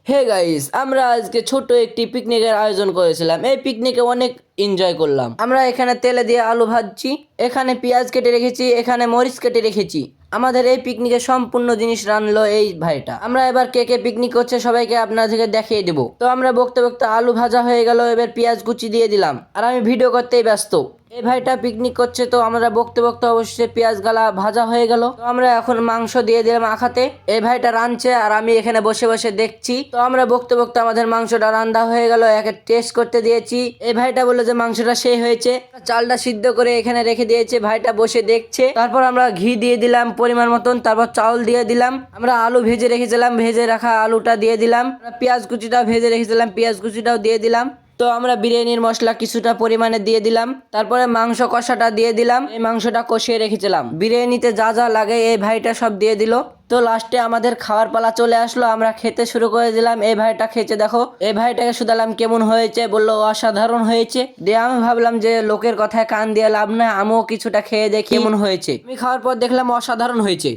Hey guys, আমরা আজকে ছোট একটি পিকনিকের আয়োজন করেছিলাম। এই পিকনিকে অনেক এনজয় করলাম। আমরা এখানে তেলে দিয়ে আলু ভাজছি, এখানে পেঁয়াজ কেটে রেখেছি, এখানে মরিচ কেটে রেখেছি। আমাদের এই পিকনিকে সম্পূর্ণ জিনিস রানলো এই ভাইটা। আমরা এবার কে কে পিকনিক করছে সবাইকে আপনাদেরকে দেখিয়ে দেবো। তো আমরা বকতে বকতে আলু ভাজা হয়ে গেল, এবার পেঁয়াজ কুচি দিয়ে দিলাম, আর আমি ভিডিও করতেই ব্যস্ত। এই ভাইটা পিকনিক করছে, তো আমরা বকতে বকতে অবশ্যই পেঁয়াজ গালা ভাজা হয়ে গেল। তো আমরা এখন মাংস দিয়ে দিলাম আখাতে। এই ভাইটা রাঁধছে আর আমি এখানে বসে বসে দেখছি। তো আমরা বকতে বকতে আমাদের মাংসটা রান্না হয়ে গেল, একে টেস্ট করতে দিয়েছি। এই ভাইটা বললো যে মাংসটা সেই হয়েছে। চালটা সিদ্ধ করে এখানে রেখে দিয়েছে, ভাইটা বসে দেখছে। তারপর আমরা ঘি দিয়ে দিলাম পরিমাণ মতন, তারপর চাউল দিয়ে দিলাম। আমরা আলু ভেজে রেখেছিলাম, ভেজে রাখা আলুটা দিয়ে দিলাম। পেঁয়াজ কুচিটাও ভেজে রেখেছিলাম, পেঁয়াজ কুচিটাও দিয়ে দিলাম। তো আমরা বিরিয়ানির মশলা কিছুটা পরিমাণে দিয়ে দিলাম, তারপরে মাংস কষাটা দিয়ে দিলাম। এই মাংসটা কষিয়ে রেখেছিলাম, বিরিয়ানিতে যা যা লাগে এই ভাইটা সব দিয়ে দিল। তো লাস্টে আমাদের খাওয়ার পালা চলে আসলো, আমরা খেতে শুরু করে দিলাম। এই ভাইটা খেয়েছে, দেখো এই ভাইটাকে শুধালাম কেমন হয়েছে, বললো অসাধারণ হয়েছে। দিয়ে আমি ভাবলাম যে লোকের কথায় কান দিয়ে লাভ নয়, আমিও কিছুটা খেয়ে দেখি কেমন হয়েছে। আমি খাওয়ার পর দেখলাম অসাধারণ হয়েছে।